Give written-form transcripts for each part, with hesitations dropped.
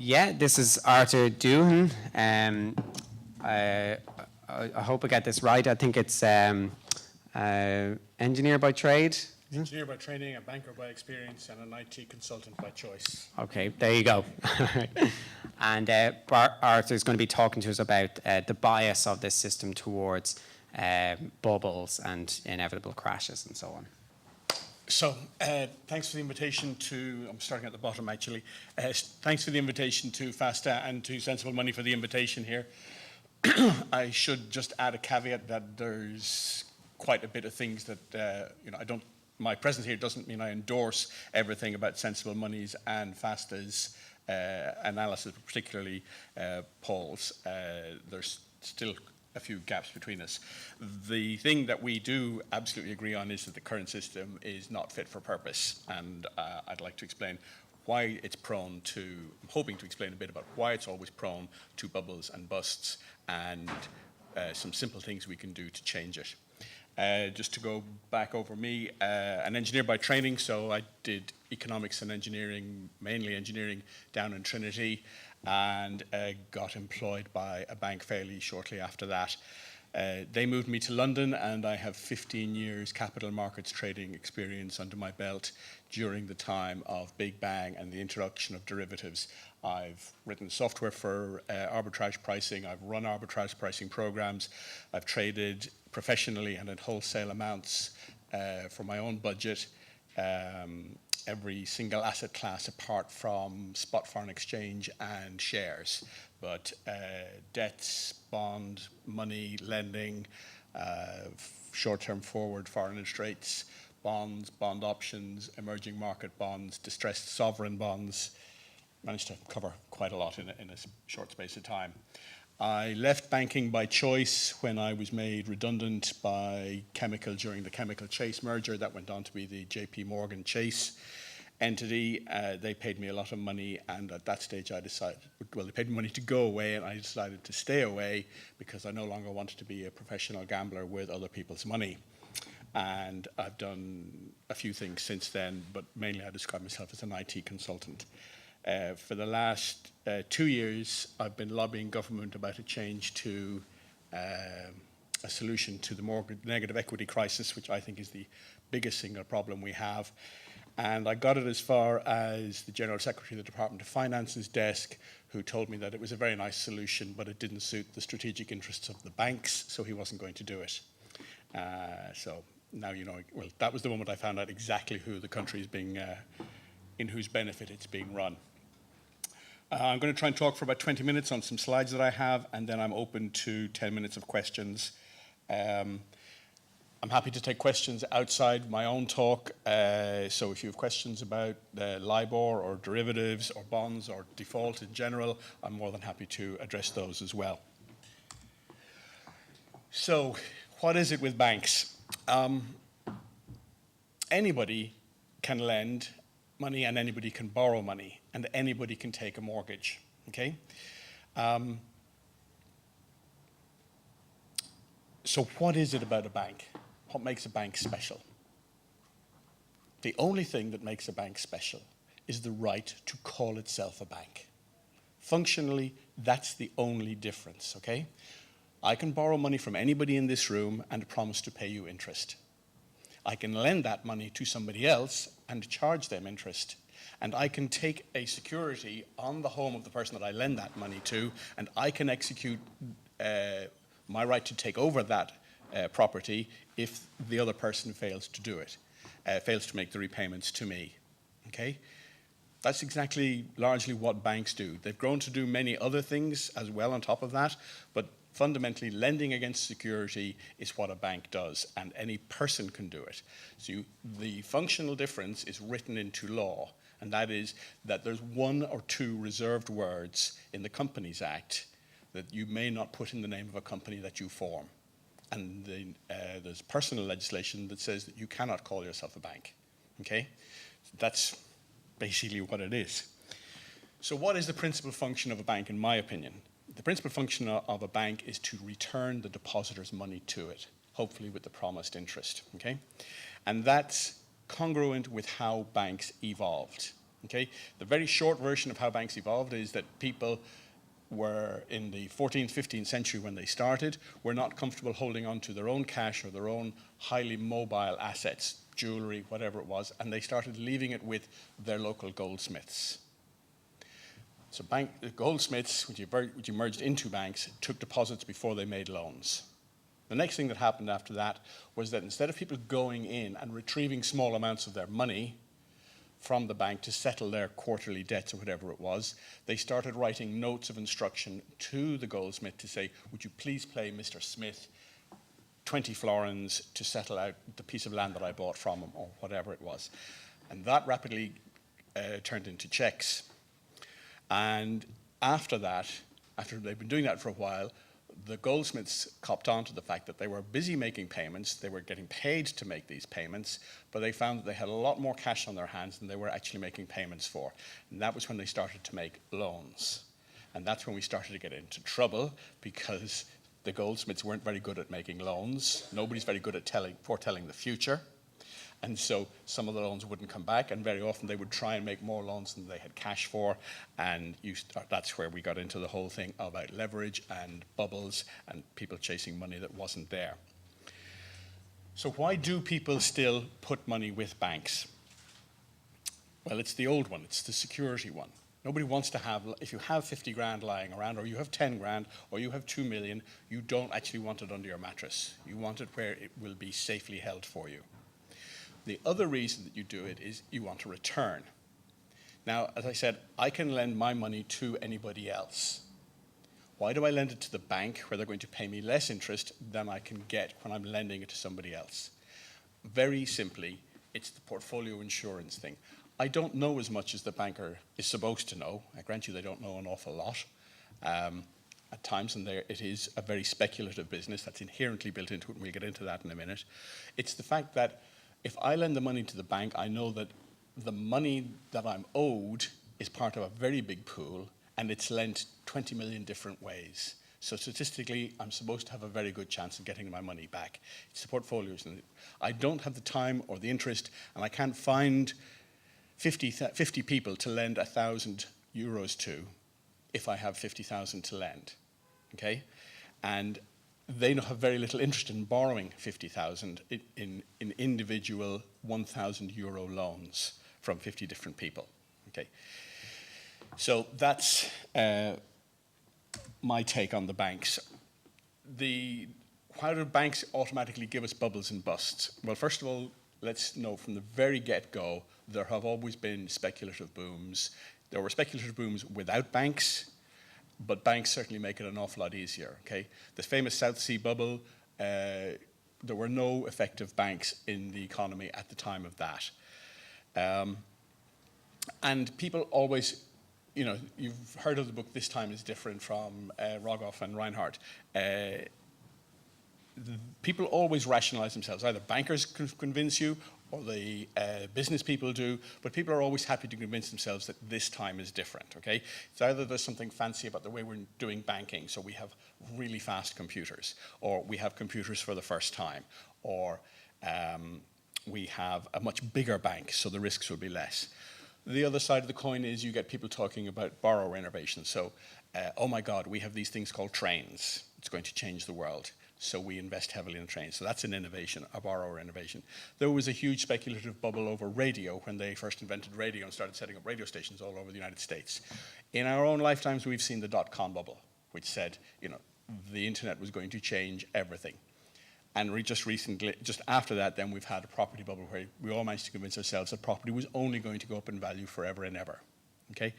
Yeah, this is Arthur Doohan. I, I hope I get this right. I think it's engineer by trade. Engineer by training, a banker by experience, and an IT consultant by choice. Okay, there you go. And Arthur is going to be talking to us about the bias of this system towards bubbles and inevitable crashes and so on. So, thanks for the invitation to, I'm starting at the bottom actually, thanks for the invitation to FASTA and to Sensible Money for the invitation here. I should just add a caveat that there's quite a bit of things that, my presence here doesn't mean I endorse everything about Sensible Money's and FASTA's analysis, particularly Paul's. There's still a few gaps between us. The thing that we do absolutely agree on is that the current system is not fit for purpose, and I'd like to explain why it's prone to, I'm hoping to explain a bit about why it's always prone to bubbles and busts, and some simple things we can do to change it. Just to go back over me, an engineer by training, so I did economics and engineering, mainly engineering, down in Trinity, and got employed by a bank fairly shortly after that. They moved me to London, and I have 15 years capital markets trading experience under my belt during the time of Big Bang and the introduction of derivatives. I've written software for arbitrage pricing. I've run arbitrage pricing programs. I've traded professionally and at wholesale amounts for my own budget. Every single asset class apart from spot foreign exchange and shares. But debts, bond, money, lending, short-term forward foreign interest rates, bonds, bond options, emerging market bonds, distressed sovereign bonds. Managed to cover quite a lot in a short space of time. I left banking by choice when I was made redundant by Chemical during the Chemical Chase merger. That went on to be the JP Morgan Chase entity. They paid me a lot of money, and at that stage I decided, well, they paid me money to go away, and I decided to stay away because I no longer wanted to be a professional gambler with other people's money. And I've done a few things since then, but mainly I describe myself as an IT consultant. For the last 2 years, I've been lobbying government about a change to a solution to the negative equity crisis, which I think is the biggest single problem we have. And I got it as far as the General Secretary of the Department of Finance's desk, who told me that it was a very nice solution, but it didn't suit the strategic interests of the banks, so he wasn't going to do it. So now you know, well, that was the moment I found out exactly who the country is being, in whose benefit it's being run. I'm going to try and talk for about 20 minutes on some slides that I have, and then I'm open to 10 minutes of questions. I'm happy to take questions outside my own talk, so if you have questions about LIBOR or derivatives or bonds or default in general, I'm more than happy to address those as well. So, what is it with banks? Anybody can lend money and anybody can borrow money and anybody can take a mortgage, okay? So what is it about a bank? What makes a bank special? The only thing that makes a bank special is the right to call itself a bank. Functionally, that's the only difference, okay? I can borrow money from anybody in this room and promise to pay you interest. I can lend that money to somebody else and charge them interest. And I can take a security on the home of the person that I lend that money to, and I can execute my right to take over that property if the other person fails to do it, fails to make the repayments to me, okay? That's exactly largely what banks do. They've grown to do many other things as well on top of that, but fundamentally lending against security is what a bank does, and any person can do it. So the functional difference is written into law, and that is that there's 1 or 2 reserved words in the Companies Act that you may not put in the name of a company that you form. And there's personal legislation that says that you cannot call yourself a bank, okay? So that's basically what it is. So what is the principal function of a bank, in my opinion? The principal function of a bank is to return the depositor's money to it, hopefully with the promised interest, okay? And that's congruent with how banks evolved. Okay? The very short version of how banks evolved is that people were, in the 14th, 15th century when they started, were not comfortable holding on to their own cash or their own highly mobile assets, jewelry, whatever it was, and they started leaving it with their local goldsmiths. So goldsmiths, which you merged into banks, took deposits before they made loans. The next thing that happened after that was that instead of people going in and retrieving small amounts of their money from the bank to settle their quarterly debts or whatever it was, they started writing notes of instruction to the goldsmith to say, would you please pay Mr. Smith 20 florins to settle out the piece of land that I bought from him, or whatever it was. And that rapidly turned into checks. And after that, after they've been doing that for a while, the goldsmiths copped on to the fact that they were busy making payments, they were getting paid to make these payments, but they found that they had a lot more cash on their hands than they were actually making payments for. And that was when they started to make loans. And that's when we started to get into trouble, because the goldsmiths weren't very good at making loans. Nobody's very good at foretelling the future. And so some of the loans wouldn't come back, and very often they would try and make more loans than they had cash for, and that's where we got into the whole thing about leverage and bubbles and people chasing money that wasn't there. So why do people still put money with banks? Well, it's the old one, it's the security one. Nobody wants to have, if you have 50 grand lying around, or you have 10 grand, or you have 2 million, you don't actually want it under your mattress. You want it where it will be safely held for you. The other reason that you do it is you want a return. Now, as I said, I can lend my money to anybody else. Why do I lend it to the bank where they're going to pay me less interest than I can get when I'm lending it to somebody else? Very simply, it's the portfolio insurance thing. I don't know as much as the banker is supposed to know. I grant you they don't know an awful lot. At times, and it is a very speculative business that's inherently built into it, and we'll get into that in a minute. It's the fact that if I lend the money to the bank, I know that the money that I'm owed is part of a very big pool, and it's lent 20 million different ways. So statistically, I'm supposed to have a very good chance of getting my money back. It's the portfolios. I don't have the time or the interest, and I can't find 50 people to lend 1,000 euros to if I have 50,000 to lend, okay? And they have very little interest in borrowing 50,000 in individual 1,000 euro loans from 50 different people. Okay, so that's my take on the banks. How do banks automatically give us bubbles and busts? Well, first of all, let's know from the very get-go, there have always been speculative booms. There were speculative booms without banks, but banks certainly make it an awful lot easier, okay? The famous South Sea bubble, there were no effective banks in the economy at the time of that. And people always, you know, you've heard of the book This Time is Different from Rogoff and Reinhardt. People always rationalize themselves. Either bankers convince you or the business people do, but people are always happy to convince themselves that this time is different, okay? It's either there's something fancy about the way we're doing banking, so we have really fast computers, or we have computers for the first time, or we have a much bigger bank, so the risks will be less. The other side of the coin is you get people talking about borrower innovation. So, oh my God, we have these things called trains. It's going to change the world. So we invest heavily in trains. So that's an innovation, a borrower innovation. There was a huge speculative bubble over radio when they first invented radio and started setting up radio stations all over the United States. In our own lifetimes, we've seen the dot-com bubble, which said, you know, the internet was going to change everything. And just recently, just after that, then we've had a property bubble where we all managed to convince ourselves that property was only going to go up in value forever and ever, okay?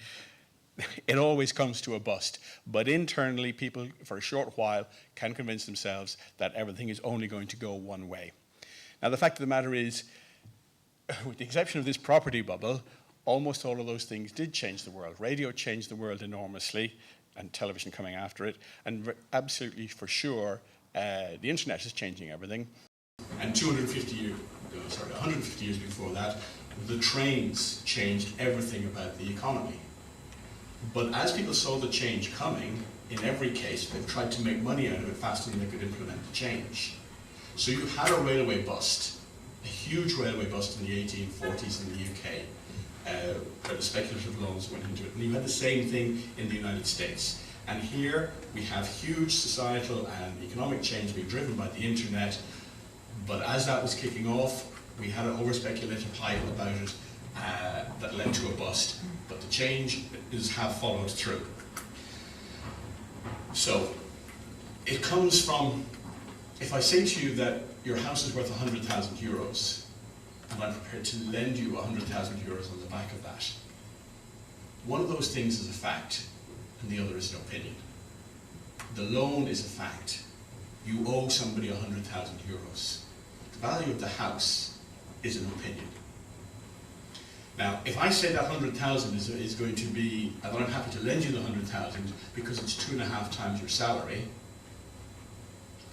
It always comes to a bust. But internally, people, for a short while, can convince themselves that everything is only going to go one way. Now, the fact of the matter is, with the exception of this property bubble, almost all of those things did change the world. Radio changed the world enormously, and television coming after it. And absolutely, for sure, the internet is changing everything. And 150 years before that, the trains changed everything about the economy. But as people saw the change coming, in every case, they've tried to make money out of it faster than they could implement the change. So you had a railway bust, a huge railway bust in the 1840s in the UK. where the speculative loans went into it. And you had the same thing in the United States. And here we have huge societal and economic change being driven by the internet. But as that was kicking off, we had an over-speculative hype about it that led to a bust. But the change have followed through. So it comes from, if I say to you that your house is worth 100,000 euros, and I'm prepared to lend you 100,000 euros on the back of that, one of those things is a fact, and the other is an opinion. The loan is a fact. You owe somebody 100,000 euros. The value of the house is an opinion. Now, if I say that 100,000 is going to be, and I'm happy to lend you the 100,000 because it's 2.5 times your salary,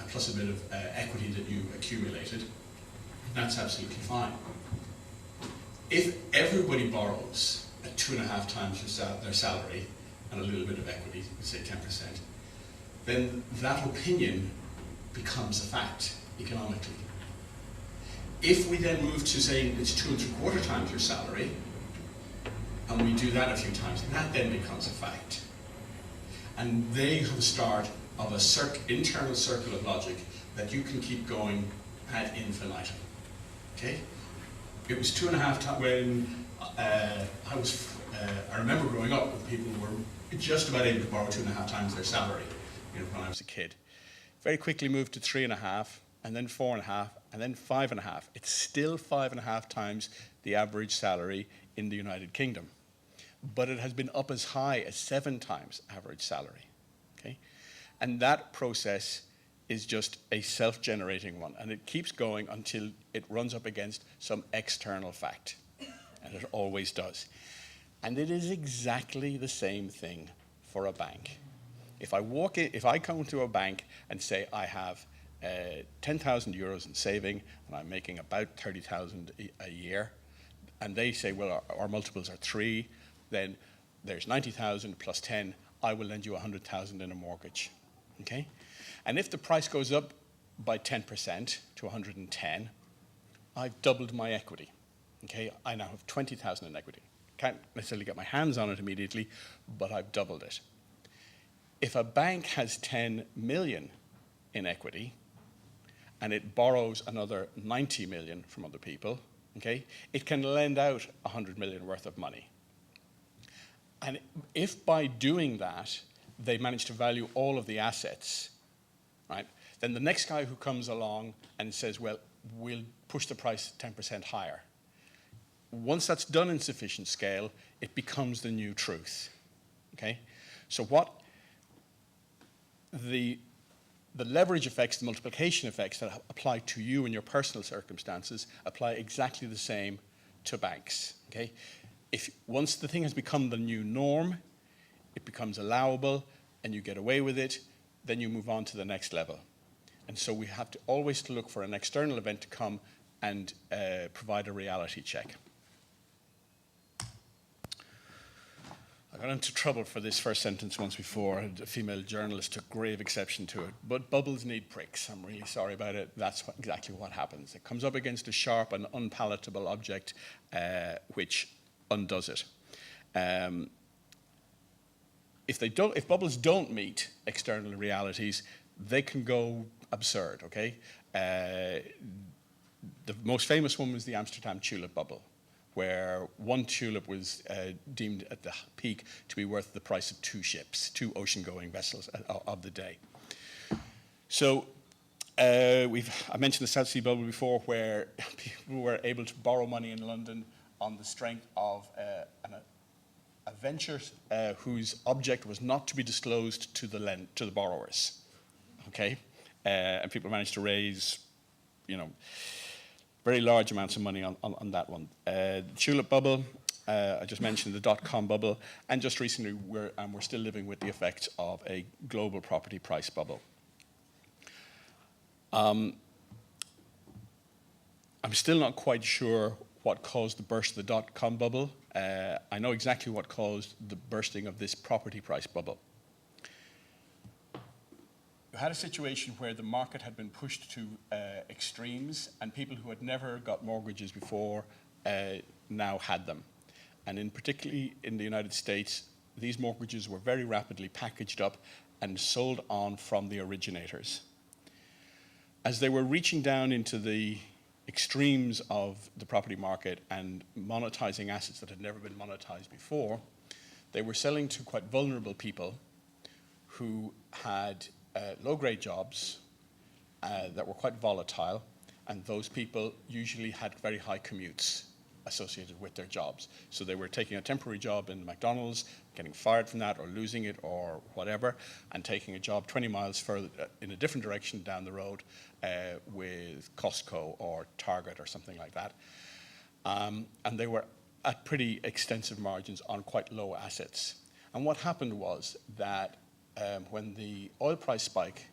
plus a bit of equity that you accumulated, that's absolutely fine. If everybody borrows at 2.5 times their salary and a little bit of equity, say 10%, then that opinion becomes a fact economically. If we then move to saying it's 2.75 times your salary, and we do that a few times, that then becomes a fact. And they have a start of a internal circle of logic that you can keep going ad infinitum. Okay? It was 2.5 times when I remember growing up when people were just about able to borrow 2.5 times their salary, when I was a kid. Very quickly moved to 3.5, and then 4.5, and then 5.5. It's still 5.5 times the average salary in the United Kingdom. But it has been up as high as 7 times average salary. Okay? And that process is just a self-generating one, and it keeps going until it runs up against some external fact, and it always does. And it is exactly the same thing for a bank. If I come to a bank and say I have 10,000 euros in saving and I'm making about 30,000 a year, and they say, well, our multiples are 3, then there's 90,000 plus 10, I will lend you 100,000 in a mortgage. Okay? And if the price goes up by 10% to 110, I've doubled my equity. Okay? I now have 20,000 in equity. Can't necessarily get my hands on it immediately, but I've doubled it. If a bank has 10 million in equity and it borrows another 90 million from other people, okay, it can lend out 100 million worth of money. And if by doing that, they manage to value all of the assets, right, then the next guy who comes along and says, well, we'll push the price 10% higher. Once that's done in sufficient scale, it becomes the new truth, okay? So what the leverage effects, the multiplication effects that apply to you in your personal circumstances apply exactly the same to banks, okay? If once the thing has become the new norm, it becomes allowable, and you get away with it, then you move on to the next level. And so we have to always look for an external event to come and provide a reality check. I got into trouble for this first sentence once before. A female journalist took grave exception to it. But bubbles need pricks. I'm really sorry about it. That's exactly what happens. It comes up against a sharp and unpalatable object, which undoes it. If bubbles don't meet external realities, they can go absurd, okay? The most famous one was the Amsterdam tulip bubble, where one tulip was deemed at the peak to be worth the price of 2 ships, 2 ocean-going vessels of the day. So I mentioned the South Sea bubble before, where people were able to borrow money in London on the strength of a venture whose object was not to be disclosed to the borrowers. Okay, and people managed to raise, very large amounts of money on that one. The tulip bubble, I just mentioned the dot-com bubble, and just recently we're still living with the effects of a global property price bubble. I'm still not quite sure what caused the burst of the dot-com bubble. I know exactly what caused the bursting of this property price bubble. We had a situation where the market had been pushed to extremes, and people who had never got mortgages before now had them. And particularly in the United States, these mortgages were very rapidly packaged up and sold on from the originators. As they were reaching down into the extremes of the property market and monetizing assets that had never been monetized before, they were selling to quite vulnerable people who had low-grade jobs that were quite volatile, and those people usually had very high commutes associated with their jobs. So they were taking a temporary job in McDonald's, getting fired from that or losing it or whatever, and taking a job 20 miles further in a different direction down the road with Costco or Target or something like that. And they were at pretty extensive margins on quite low assets. And what happened was that when the oil price spike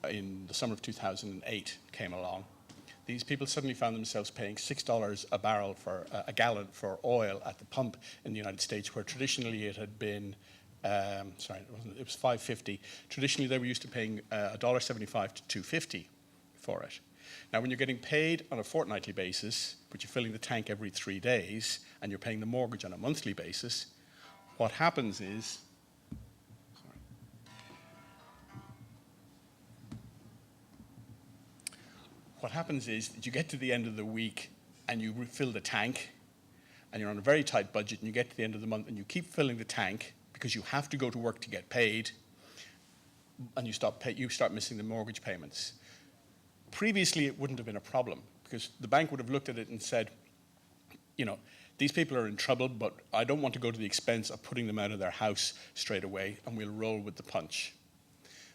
in the summer of 2008 came along, these people suddenly found themselves paying $6 a barrel for a gallon for oil at the pump in the United States, where traditionally it had been, it was $5.50. Traditionally, they were used to paying $1.75 to $2.50 for it. Now, when you're getting paid on a fortnightly basis, but you're filling the tank every 3 days, and you're paying the mortgage on a monthly basis, what happens is, that you get to the end of the week and you refill the tank, and you're on a very tight budget, and you get to the end of the month and you keep filling the tank because you have to go to work to get paid, and you start missing the mortgage payments. Previously, it wouldn't have been a problem because the bank would have looked at it and said, you know, these people are in trouble, but I don't want to go to the expense of putting them out of their house straight away, and we'll roll with the punch.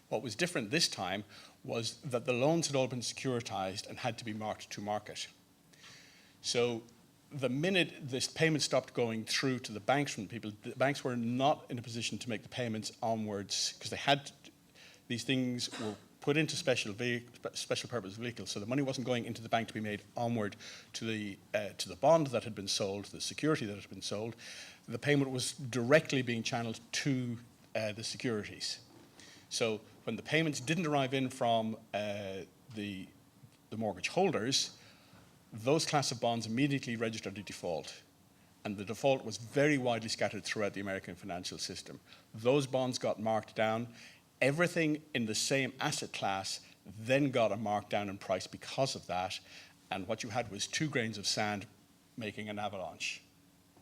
What was different this time was that the loans had all been securitized and had to be marked to market. So the minute this payment stopped going through to the banks from the people, the banks were not in a position to make the payments onwards because these things were put into special purpose vehicles, so the money wasn't going into the bank to be made onward to the bond that had been sold, the security that had been sold. The payment was directly being channeled to the securities. So when the payments didn't arrive in from the mortgage holders, those class of bonds immediately registered a default. And the default was very widely scattered throughout the American financial system. Those bonds got marked down. Everything in the same asset class then got a markdown in price because of that. And what you had was 2 grains of sand making an avalanche.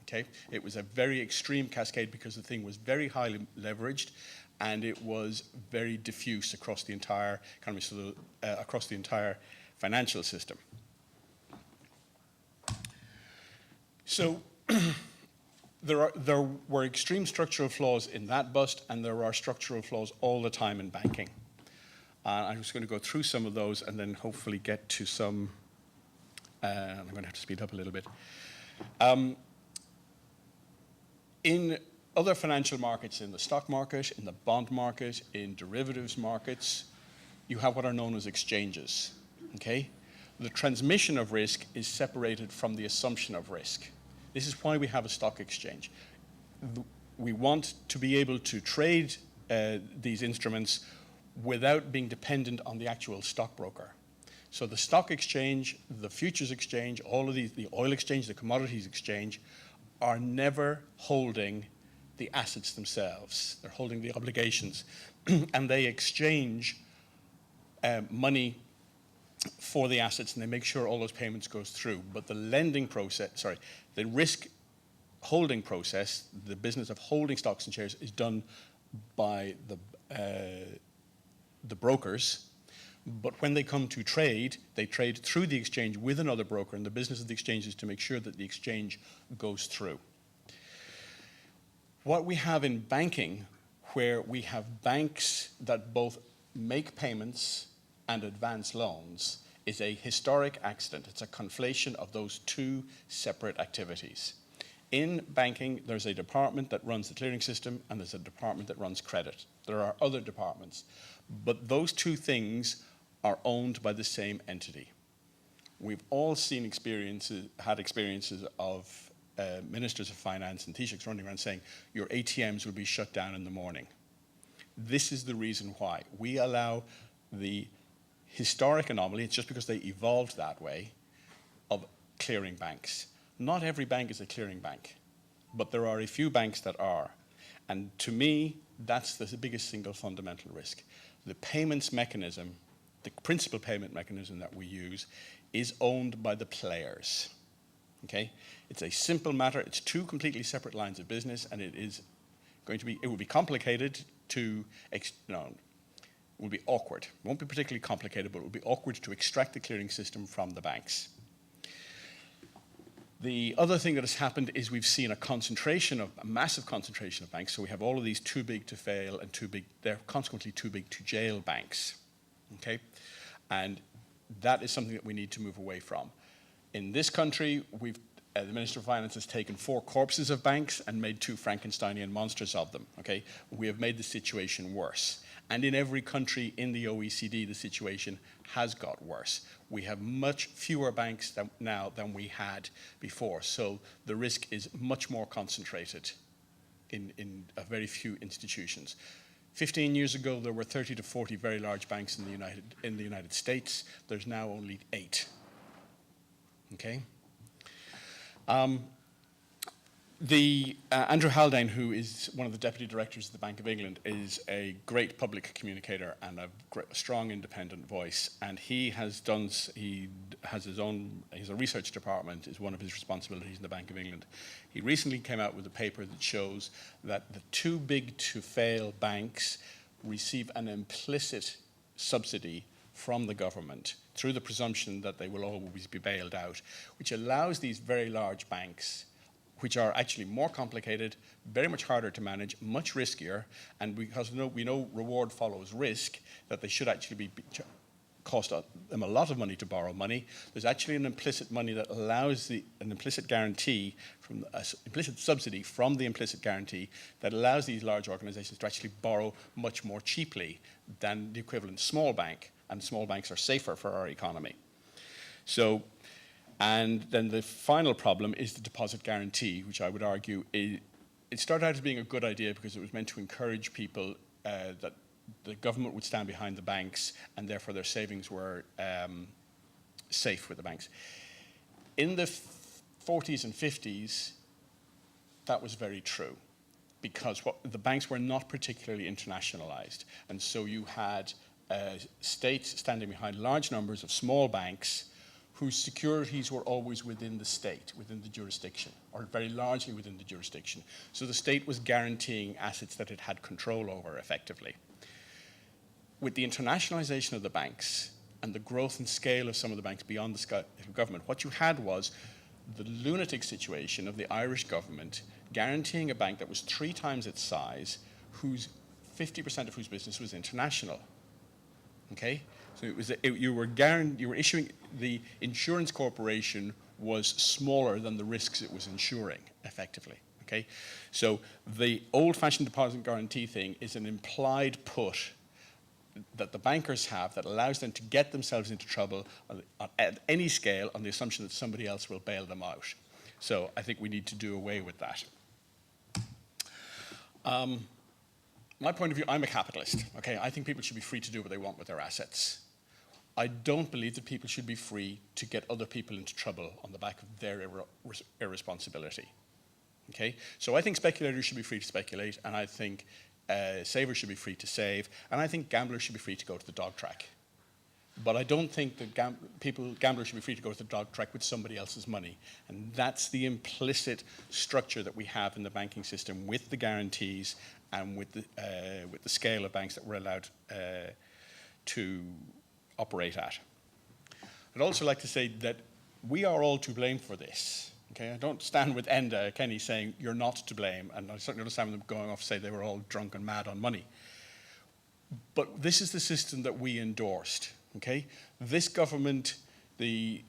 Okay? It was a very extreme cascade because the thing was very highly leveraged, and it was very diffuse across the entire economy, so across the entire financial system. So there were extreme structural flaws in that bust, and there are structural flaws all the time in banking. I'm just going to go through some of those and then hopefully get to some. I'm going to have to speed up a little bit. In other financial markets, in the stock market, in the bond market, in derivatives markets, you have what are known as exchanges. Okay? The transmission of risk is separated from the assumption of risk. This is why we have a stock exchange. We want to be able to trade these instruments without being dependent on the actual stockbroker. So the stock exchange, the futures exchange, all of these, the oil exchange, the commodities exchange, are never holding the assets themselves. They're holding the obligations. And they exchange money for the assets, and they make sure all those payments goes through. But the the risk holding process, the business of holding stocks and shares, is done by the brokers. But when they come to trade, they trade through the exchange with another broker, and the business of the exchange is to make sure that the exchange goes through. What we have in banking, where we have banks that both make payments and advance loans, is a historic accident. It's a conflation of those 2 separate activities. In banking, there's a department that runs the clearing system, and there's a department that runs credit. There are other departments, but those 2 things are owned by the same entity. We've all had experiences of ministers of finance and Taoiseachs running around saying, your ATMs will be shut down in the morning. This is the reason why. We allow the historic anomaly, it's just because they evolved that way, of clearing banks. Not every bank is a clearing bank. but there are a few banks that are. And to me, that's the biggest single fundamental risk. The payments mechanism, the principal payment mechanism that we use, is owned by the players. Okay? It's a simple matter. It's two completely separate lines of business, and it will be complicated to, it will be awkward. It won't be particularly complicated, but it will be awkward to extract the clearing system from the banks. The other thing that has happened is we've seen a massive concentration of banks. So we have all of these too big to fail and they're consequently too big to jail banks. Okay? And that is something that we need to move away from. In this country, the Minister of Finance has taken 4 corpses of banks and made 2 Frankensteinian monsters of them. Okay? We have made the situation worse. And in every country in the OECD, the situation has got worse. We have much fewer banks now than we had before. So the risk is much more concentrated in a very few institutions. 15 years ago, there were 30 to 40 very large banks in the United States. There's now only 8. Okay? Andrew Haldane, who is one of the deputy directors of the Bank of England, is a great public communicator and a strong independent voice. And he has a research department is one of his responsibilities in the Bank of England. He recently came out with a paper that shows that the too big to fail banks receive an implicit subsidy from the government through the presumption that they will always be bailed out, which allows these very large banks, which are actually more complicated, very much harder to manage, much riskier, and because we know reward follows risk, that they should actually cost them a lot of money to borrow money. There's actually an implicit money that allows an implicit guarantee, implicit subsidy from the implicit guarantee that allows these large organizations to actually borrow much more cheaply than the equivalent small bank, and small banks are safer for our economy. And then the final problem is the deposit guarantee, which I would argue it started out as being a good idea because it was meant to encourage people that the government would stand behind the banks and therefore their savings were safe with the banks. In the 40s and 50s, that was very true because the banks were not particularly internationalized. And so you had states standing behind large numbers of small banks whose securities were always within the state, within the jurisdiction, or very largely within the jurisdiction. So the state was guaranteeing assets that it had control over effectively. With the internationalization of the banks and the growth and scale of some of the banks beyond the scale of government, what you had was the lunatic situation of the Irish government guaranteeing a bank that was 3 times its size, 50% of whose business was international. Okay? So you were issuing, the insurance corporation was smaller than the risks it was insuring, effectively. Okay? So the old-fashioned deposit guarantee thing is an implied put that the bankers have that allows them to get themselves into trouble at any scale on the assumption that somebody else will bail them out. So I think we need to do away with that. My point of view, I'm a capitalist. Okay? I think people should be free to do what they want with their assets. I don't believe that people should be free to get other people into trouble on the back of their irresponsibility. Okay? So I think speculators should be free to speculate, and I think savers should be free to save, and I think gamblers should be free to go to the dog track. But I don't think that gamblers should be free to go to the dog track with somebody else's money. And that's the implicit structure that we have in the banking system with the guarantees and with the scale of banks that we're allowed to operate at. I'd also like to say that we are all to blame for this. Okay? I don't stand with Enda Kenny saying you're not to blame, and I certainly don't stand with them going off to say they were all drunk and mad on money. But this is the system that we endorsed. Okay? This government, the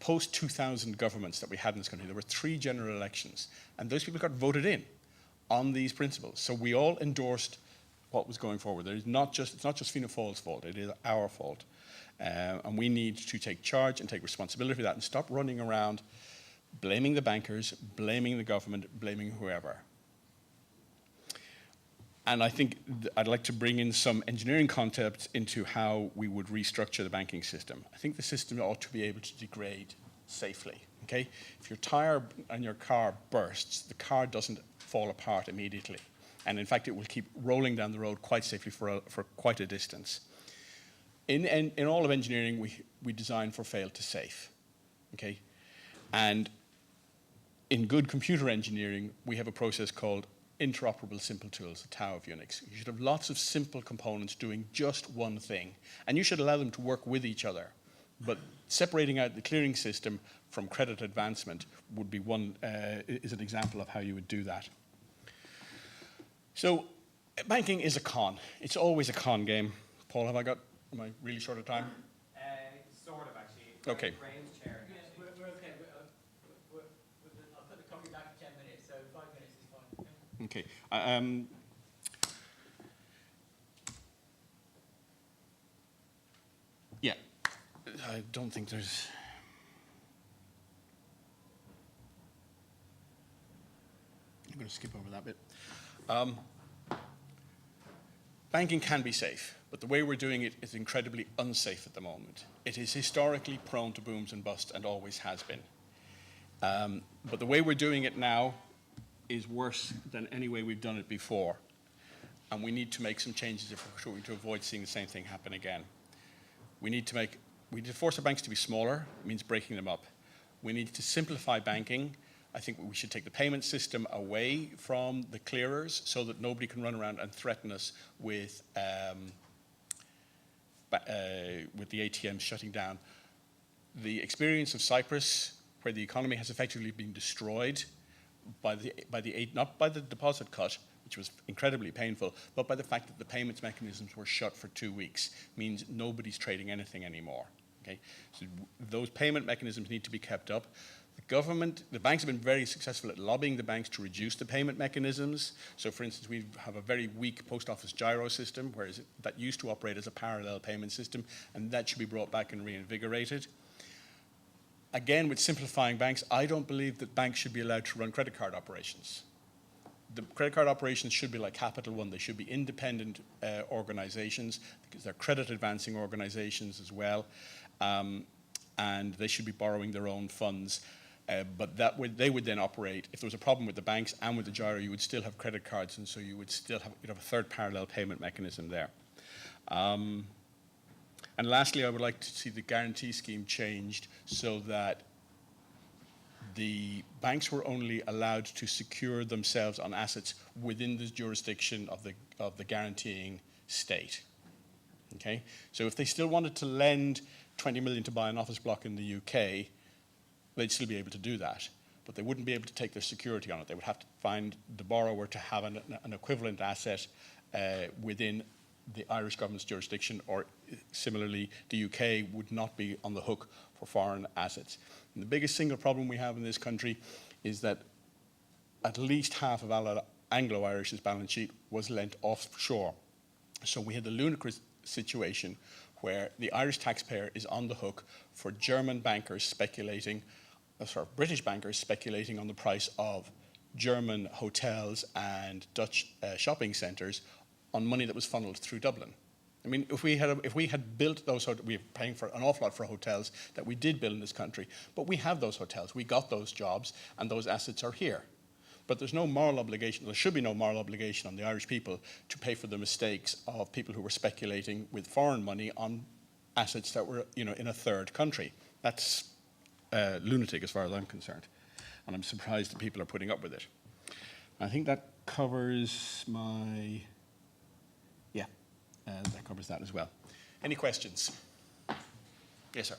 post-2000 governments that we had in this country, there were 3 general elections, and those people got voted in on these principles. So we all endorsed what was going forward. It's not just Fianna Fáil's fault, it is our fault. And we need to take charge and take responsibility for that and stop running around blaming the bankers, blaming the government, blaming whoever. And I think I'd like to bring in some engineering concepts into how we would restructure the banking system. I think the system ought to be able to degrade safely, okay? If your tire on your car bursts, the car doesn't fall apart immediately. And in fact, it will keep rolling down the road quite safely for quite a distance. In all of engineering, we design for fail to safe, okay? And in good computer engineering, we have a process called interoperable simple tools, the Tau of Unix. You should have lots of simple components doing just one thing, and you should allow them to work with each other. But separating out the clearing system from credit advancement would be is an example of how you would do that. So banking is a con. It's always a con game. Paul, am I really short of time? Sort of, actually. Okay. Graham's chair. Yeah, we're okay. I'll put the copy back in 10 minutes, so 5 minutes is fine. Okay. Yeah. I don't think there's... I'm going to skip over that bit. Banking can be safe, but the way we're doing it is incredibly unsafe at the moment. It is historically prone to booms and busts and always has been. But the way we're doing it now is worse than any way we've done it before. And we need to make some changes if we're going to avoid seeing the same thing happen again. We need to force our banks to be smaller. It means breaking them up. We need to simplify banking. I think we should take the payment system away from the clearers so that nobody can run around and threaten us with the ATMs shutting down. The experience of Cyprus, where the economy has effectively been destroyed not by the deposit cut, which was incredibly painful, but by the fact that the payments mechanisms were shut for 2 weeks, means nobody's trading anything anymore. Okay? So those payment mechanisms need to be kept up. The banks have been very successful at lobbying the banks to reduce the payment mechanisms. So for instance, we have a very weak post office gyro system, whereas that used to operate as a parallel payment system, and that should be brought back and reinvigorated. Again, with simplifying banks, I don't believe that banks should be allowed to run credit card operations. The credit card operations should be like Capital One. They should be independent organizations, because they're credit advancing organizations as well, and they should be borrowing their own funds. But they would then operate, if there was a problem with the banks and with the gyro, you would still have credit cards, and so you would still have, you'd have a third parallel payment mechanism there. And lastly, I would like to see the guarantee scheme changed so that the banks were only allowed to secure themselves on assets within the jurisdiction of the guaranteeing state. Okay? So if they still wanted to lend 20 million to buy an office block in the UK, they'd still be able to do that, but they wouldn't be able to take their security on it. They would have to find the borrower to have an equivalent asset within the Irish government's jurisdiction, or similarly, the UK would not be on the hook for foreign assets. And the biggest single problem we have in this country is that at least half of Anglo-Irish's balance sheet was lent offshore. So we had the ludicrous situation where the Irish taxpayer is on the hook for German bankers speculating, British bankers speculating on the price of German hotels and Dutch shopping centres on money that was funneled through Dublin. I mean, if we had built those hotels, we're paying for an awful lot for hotels that we did build in this country, but we have those hotels, we got those jobs, and those assets are here. But there's no moral obligation, there should be no moral obligation on the Irish people to pay for the mistakes of people who were speculating with foreign money on assets that were, in a third country. That's lunatic as far as I'm concerned. And I'm surprised that people are putting up with it. I think that covers that covers that as well. Any questions? Yes, sir.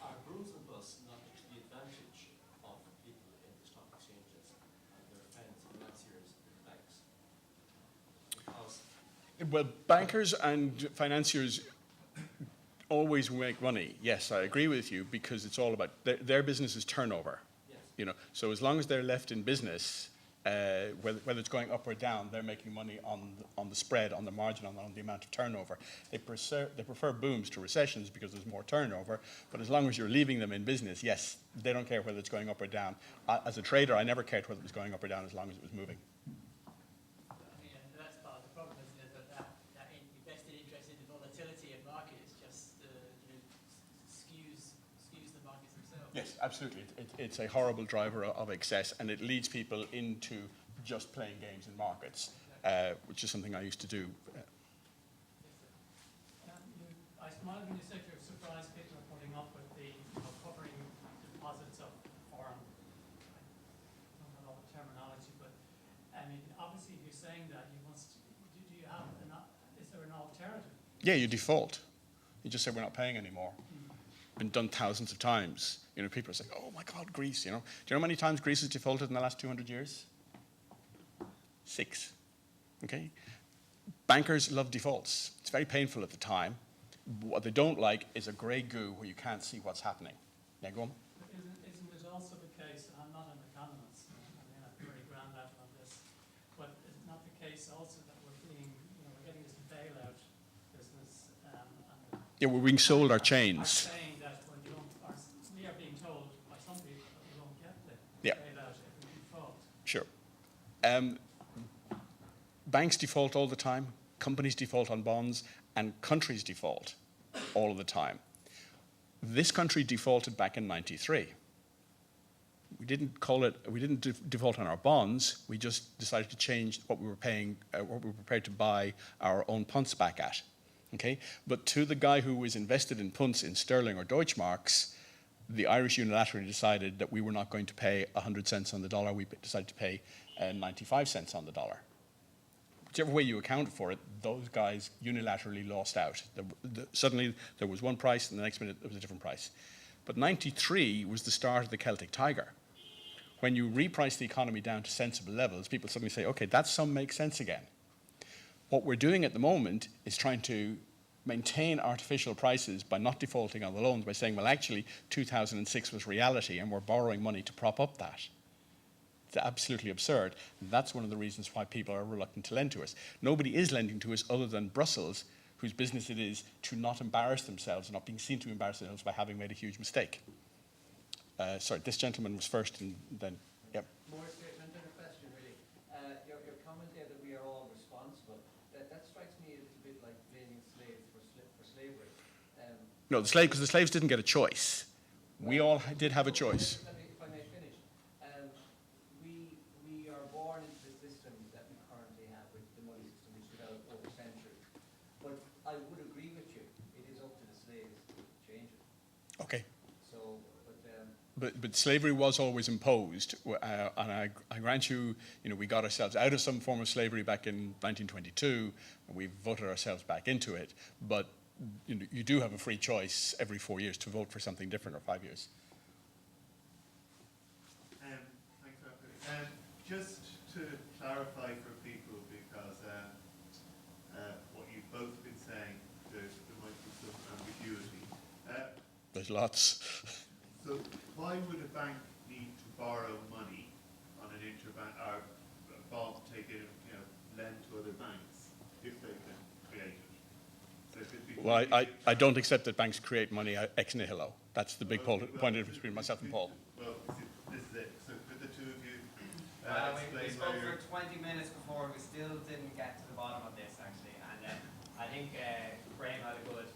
Are booms and busts not to the advantage of people in the stock exchanges and their friends, financiers, and banks? Well, bankers and financiers always make money. Yes, I agree with you, because it's all about their business is turnover. Yes. So as long as they're left in business, whether it's going up or down, they're making money on the spread, on the margin, on the amount of turnover. They prefer booms to recessions because there's more turnover, but as long as you're leaving them in business, yes, they don't care whether it's going up or down. As a trader, I never cared whether it was going up or down as long as it was moving. Yeah, that's part of the problem, isn't it? That invested interest in the volatility of markets just skews the markets themselves. Yes, absolutely. It's a horrible driver of excess, and it leads people into just playing games in markets, which is something I used to do. I smiled when you said you're surprised people are putting up with the covering deposits of foreign. I don't know the terminology, but I mean, obviously, if you're saying that, you must. Do you have is there an alternative? Yeah, you default. You just say we're not paying anymore. Been done thousands of times. You know, people say, "Oh my God, Greece." You know, do you know how many times Greece has defaulted in the last 200 years? 6. Okay. Bankers love defaults. It's very painful at the time. What they don't like is a grey goo where you can't see what's happening. Yeah, go on. But isn't it also the case, and I'm not an economist, I mean, I'm pretty grand level on this, but is it not the case also that we're getting this bailout business, and Yeah, we're being sold our are chains. saying that when you don't, we are being told by some people that we don't get the Yeah. bailout if we default. Sure. Banks default all the time, companies default on bonds, and countries default all of the time. This country defaulted back in '93. We didn't default on our bonds, we just decided to change what we were paying, what we were prepared to buy our own punts back at. Okay? But to the guy who was invested in punts in sterling or Deutschmarks, the Irish unilaterally decided that we were not going to pay 100 cents on the dollar, we decided to pay 95 cents on the dollar. Whichever way you account for it, those guys unilaterally lost out. Suddenly there was one price, and the next minute there was a different price. But '93 was the start of the Celtic Tiger. When you reprice the economy down to sensible levels, people suddenly say, okay, that sum makes sense again. What we're doing at the moment is trying to maintain artificial prices by not defaulting on the loans, by saying, well, actually, 2006 was reality, and we're borrowing money to prop up that. It's absolutely absurd. And that's one of the reasons why people are reluctant to lend to us. Nobody is lending to us other than Brussels, whose business it is to not embarrass themselves, not being seen to embarrass themselves by having made a huge mistake. Sorry, this gentleman was first, and then, yep. More statement than a question, really. Your comment there that we are all responsible, that strikes me a little bit like blaming slaves for slavery. No, because the slaves didn't get a choice. We all did have a choice. If I may finish. We are born into the system that we currently have with the money system, which developed over centuries. But I would agree with you, it is up to the slaves to change it. Okay. So, But slavery was always imposed, and I grant you, we got ourselves out of some form of slavery back in 1922, and we voted ourselves back into it. But you do have a free choice every 4 years to vote for something different, or 5 years. Thanks, Arthur. Just to clarify for people, because what you've both been saying, there might be some ambiguity. There's lots. So why would a bank need to borrow money on an interbank or bond, lend to other banks if they can create it? So it could be Well, I don't accept that banks create money ex nihilo. That's the big point of difference between myself and Paul. Well, this is it. So for the two of you, We explain spoke how for 20 minutes before, we still didn't get to the bottom of this actually, and I think Graham had a good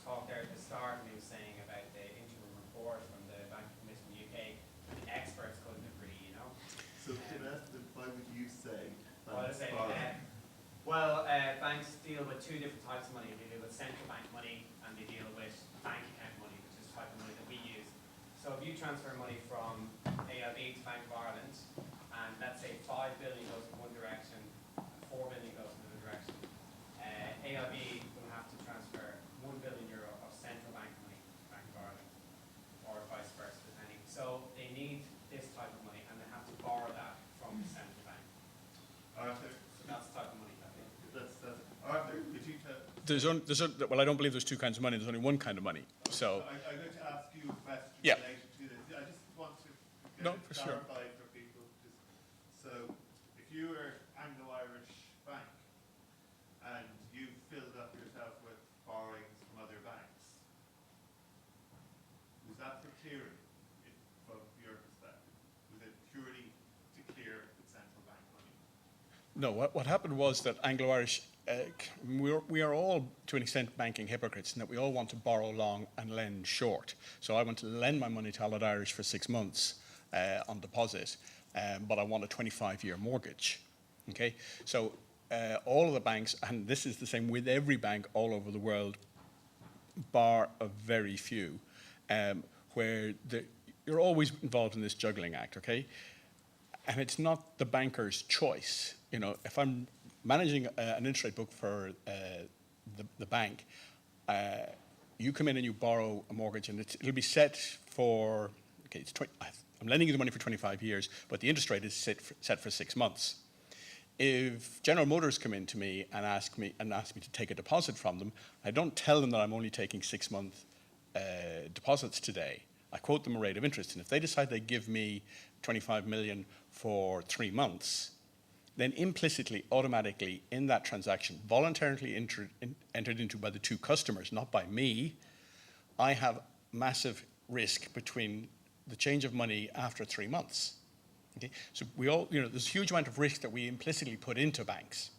talk there at the start, and he was saying about the interim report from the Banking Commission in the UK. The experts couldn't agree, So in essence, why would you say Well, banks say, borrow? banks deal with two different types of money. They deal with central bank money, and they deal with bank account money, which is the type of money that we use. So if you transfer money from AIB to Bank of Ireland, and let's say 5 billion goes in one direction, and 4 billion goes in another direction, AIB will have to transfer €1 billion of central bank money to Bank of Ireland, or vice versa, depending. So they need this type of money, and they have to borrow that from the central bank. Arthur, So that's the type of money that they Arthur, could you tell? Well, I don't believe there's two kinds of money. There's only one kind of money. So, I'm going to ask you a question Yeah. related to this. I just want to No, for sure. clarify for people. So, if you were Anglo-Irish Bank and you filled up yourself with borrowings from other banks, was that for clearing, from your perspective? Was it purely to clear the central bank money? no, what happened was that Anglo-Irish we are all, to an extent, banking hypocrites in that we all want to borrow long and lend short. So I want to lend my money to Allied Irish for 6 months on deposit, but I want a 25-year mortgage. Okay, so all of the banks, and this is the same with every bank all over the world, bar a very few, where you're always involved in this juggling act. Okay, and it's not the banker's choice. You know, if I'm managing an interest rate book for the bank, you come in and you borrow a mortgage, and it'll be set for, okay, I'm lending you the money for 25 years, but the interest rate is set for 6 months. If General Motors come in to me and ask me to take a deposit from them, I don't tell them that I'm only taking 6-month deposits today. I quote them a rate of interest, and if they decide they give me 25 million for 3 months, then implicitly, automatically, in that transaction, voluntarily entered into by the two customers, not by me, I have massive risk between the change of money after 3 months. Okay? So there's a huge amount of risk that we implicitly put into banks.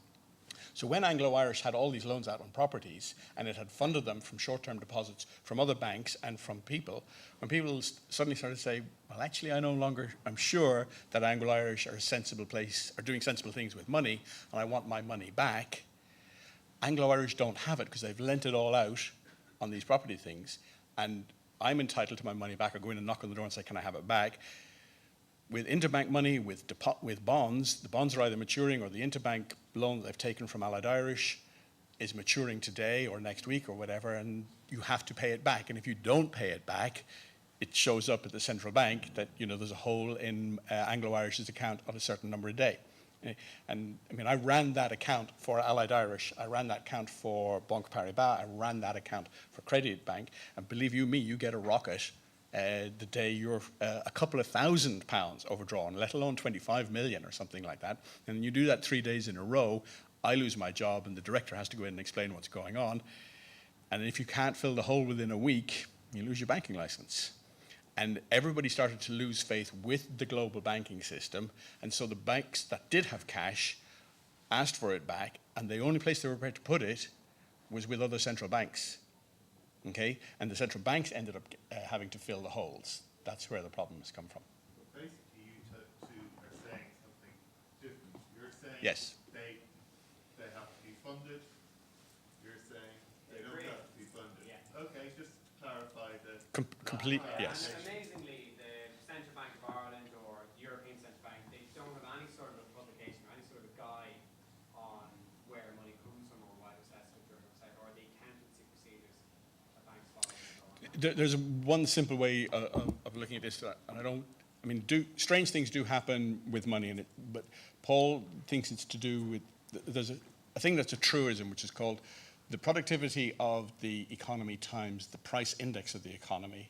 So when Anglo-Irish had all these loans out on properties, and it had funded them from short-term deposits from other banks and from people, when people suddenly started to say, well, actually, I'm sure that Anglo-Irish are a sensible place, are doing sensible things with money, and I want my money back, Anglo-Irish don't have it because they've lent it all out on these property things, and I'm entitled to my money back. I go in and knock on the door and say, can I have it back? With interbank money, with bonds, the bonds are either maturing, or the interbank loan that they've taken from Allied Irish is maturing today or next week or whatever, and you have to pay it back. And if you don't pay it back, it shows up at the central bank that there's a hole in Anglo-Irish's account of a certain number a day. And I mean, I ran that account for Allied Irish, I ran that account for Banque Paribas, I ran that account for Credit Bank, and believe you me, you get a rocket the day you're a couple of £1,000 overdrawn, let alone 25 million or something like that. And you do that 3 days in a row, I lose my job, and the director has to go in and explain what's going on. And if you can't fill the hole within a week, you lose your banking license. And everybody started to lose faith with the global banking system. And so the banks that did have cash asked for it back, and the only place they were prepared to put it was with other central banks. Okay, and the central banks ended up having to fill the holes. That's where the problem has come from. But basically, you two are saying something different. You're saying yes, they have to be funded. You're saying they don't have to be funded. Yeah. Okay, just clarify the complete. Yeah, Yes. and amazingly, the Central Bank of Ireland or the European Central Bank, they don't have any sort of publication or any sort of guide on where money comes from or why it's assessed with or the accountancy procedures that banks follow and so on. There's one simple way of looking at this, and strange things do happen with money in it, but Paul thinks it's to do with, there's a thing that's a truism, which is called the productivity of the economy times the price index of the economy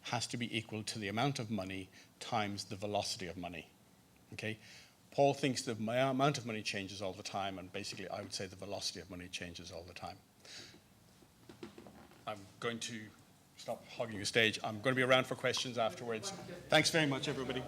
has to be equal to the amount of money times the velocity of money. Okay? Paul thinks the amount of money changes all the time, and basically I would say the velocity of money changes all the time. I'm going to stop hogging the stage. I'm going to be around for questions afterwards. Thanks very much, everybody.